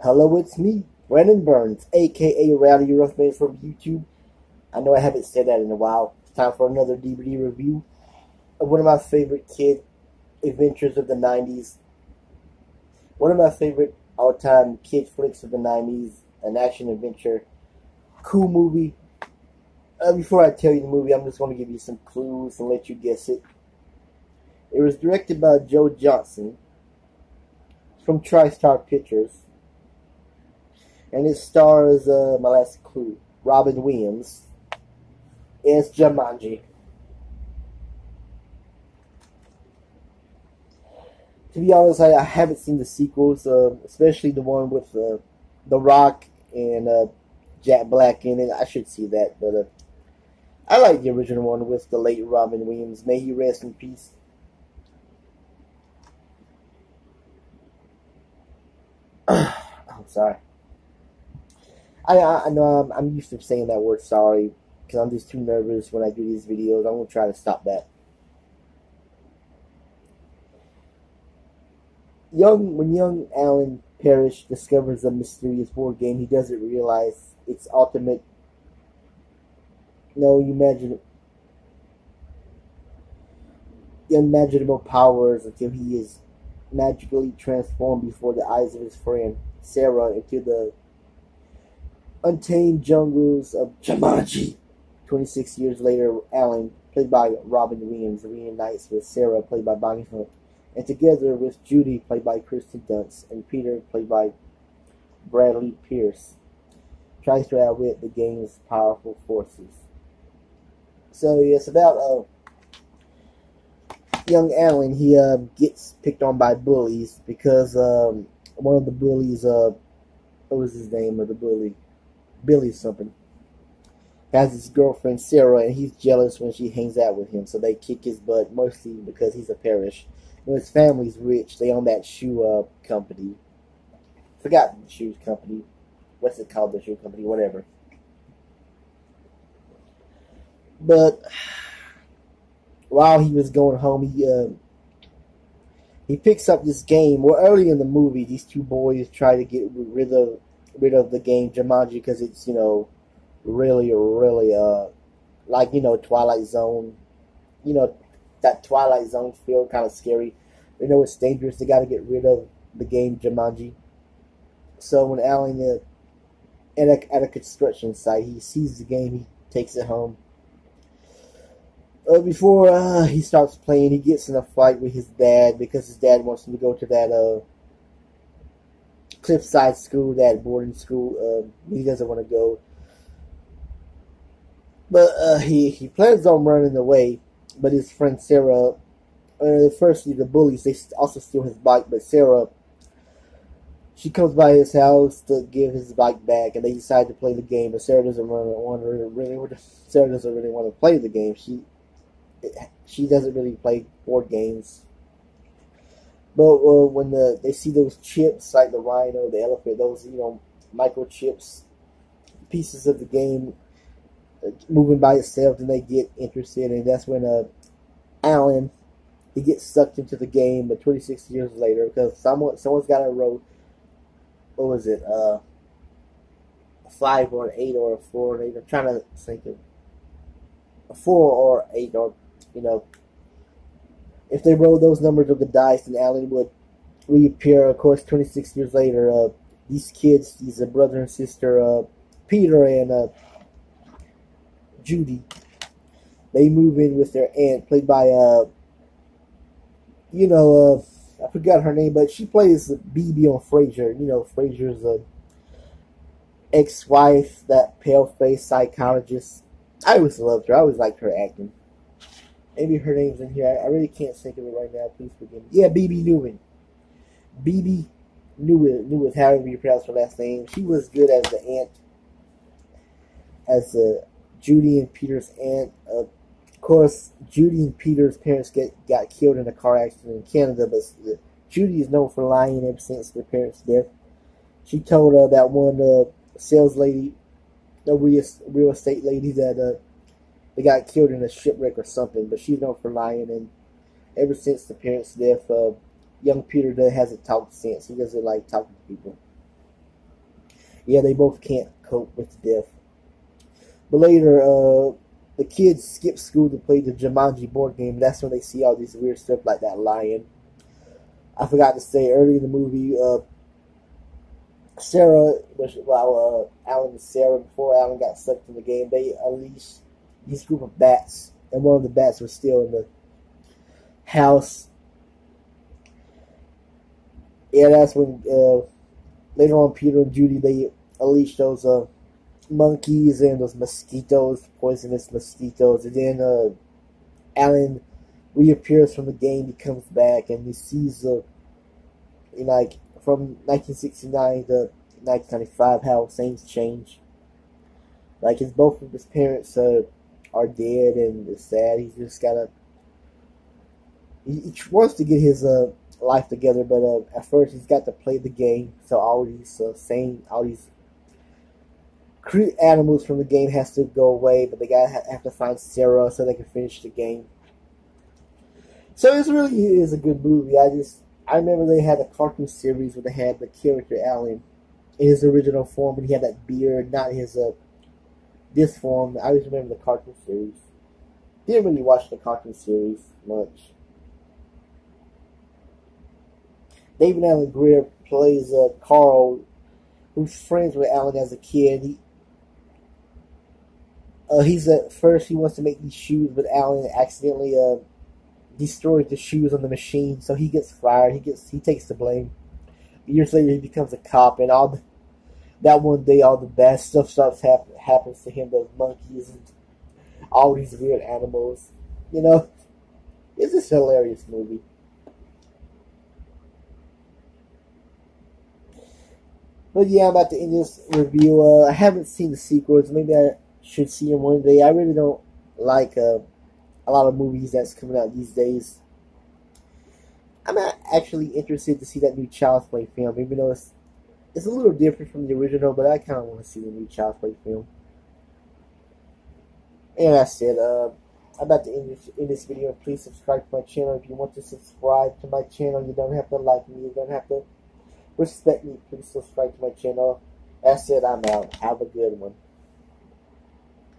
Hello, it's me, Brandon Burns, aka Rowdy Roughman from YouTube. I know I haven't said that in a while. It's time for another DVD review of one of my favorite kid adventures of the 90s. One of my favorite all-time kid flicks of the 90s, an action adventure, cool movie. Before I tell you the movie, I'm just going to give you some clues and let you guess it. It was directed by Joe Johnson from TriStar Pictures. And it stars, my last clue, Robin Williams. It's Jumanji. To be honest, I haven't seen the sequels, especially the one with The Rock and Jack Black in it. I should see that, but I like the original one with the late Robin Williams. May he rest in peace. I'm sorry. I know I'm used to saying that word sorry because I'm just too nervous when I do these videos. I'm going to try to stop that. When young Alan Parrish discovers a mysterious board game, he doesn't realize its ultimate, no, you imagine, unimaginable powers until he is magically transformed before the eyes of his friend Sarah into the untamed jungles of Jumanji. 26 years later, Alan, played by Robin Williams, reunites with Sarah, played by Bonnie Hunt, and together with Judy, played by Kirsten Dunst, and Peter, played by Bradley Pierce, tries to outwit the game's powerful forces. So yeah, it's about young Alan. He gets picked on by bullies because one of the bullies, what was his name of the bully? Billy something. Has his girlfriend Sarah, and he's jealous when she hangs out with him. So they kick his butt, mostly because he's a Parrish. And his family's rich. They own that shoe company. Forgot the shoe company. What's it called? The shoe company, whatever. But while he was going home, he picks up this game. Well, early in the movie, these two boys try to get rid of the game Jumanji because it's really like Twilight Zone, that Twilight Zone feel, kind of scary. They know it's dangerous. They got to get rid of the game Jumanji. So when Alan at a construction site, he sees the game. He takes it home. Before he starts playing, he gets in a fight with his dad because his dad wants him to go to that cliffside school, that boarding school. He doesn't want to go, but he plans on running away. But his friend Sarah, firstly the bullies, they also steal his bike. But Sarah, she comes by his house to give his bike back, and they decide to play the game. But Sarah doesn't Sarah doesn't really want to play the game. She doesn't really play board games. But when they see those chips, like the rhino, the elephant, those microchips, pieces of the game moving by itself, then they get interested, and that's when Alan, he gets sucked into the game. But 26 years later, because someone's got to roll. What was it? A 5 or an 8 or a 4 or an 8. I'm trying to think of a 4 or 8 or if they roll those numbers of the dice, then Alan would reappear. Of course, 26 years later, these kids, these brother and sister, Peter and Judy, they move in with their aunt, played by I forgot her name, but she plays BB on Frasier. Frasier's ex-wife, that pale-faced psychologist. I always loved her. I always liked her acting. Maybe her name's in here. I really can't think of it right now. Please forgive me. Yeah, BB Newman. BB Newman, however you pronounce her last name. She was good as the aunt, as Judy and Peter's aunt. Of course, Judy and Peter's parents got killed in a car accident in Canada, but Judy is known for lying ever since their parents' death. She told that one sales lady, a real estate lady, that they got killed in a shipwreck or something, but she's known for lying. And ever since the parents' death, young Peter hasn't talked since. He doesn't like talking to people. Yeah, they both can't cope with death. But later, the kids skip school to play the Jumanji board game. That's when they see all these weird stuff like that lion. I forgot to say earlier in the movie, Sarah, while Alan and Sarah, before Alan got sucked in the game, they unleashed this group of bats, and one of the bats was still in the house. Yeah, that's when later on Peter and Judy they unleashed those monkeys and those mosquitoes, poisonous mosquitoes, and then Alan reappears from the game. He comes back and he sees like from 1969 to 1995 how things change. Like his both of his parents are dead and it's sad. He's just gotta he wants to get his life together, but at first he's got to play the game. So all these all these animals from the game has to go away, but they gotta have to find Sarah so they can finish the game. So this really is a good movie. I remember they had a cartoon series where they had the character Alan in his original form, and he had that beard, not his this form. I just remember the cartoon series. Didn't really watch the cartoon series much. David Alan Grier plays Carl, who's friends with Alan as a kid. He's at first he wants to make these shoes, but Alan accidentally destroys the shoes on the machine, so he gets fired. He takes the blame. Years later, he becomes a cop, and that one day, all the bad stuff happens to him. Those monkeys and all these weird animals. You know, it's just a hilarious movie. But yeah, I'm about to end this review. I haven't seen the sequels. Maybe I should see them one day. I really don't like a lot of movies that's coming out these days. I'm not actually interested to see that new Child's Play film, even though it's a little different from the original, but I kind of want to see the new Child's Play film. And that's it. I'm about to end this video. Please subscribe to my channel. If you want to subscribe to my channel, you don't have to like me. You don't have to respect me. Please subscribe to my channel. That's it. I'm out. Have a good one.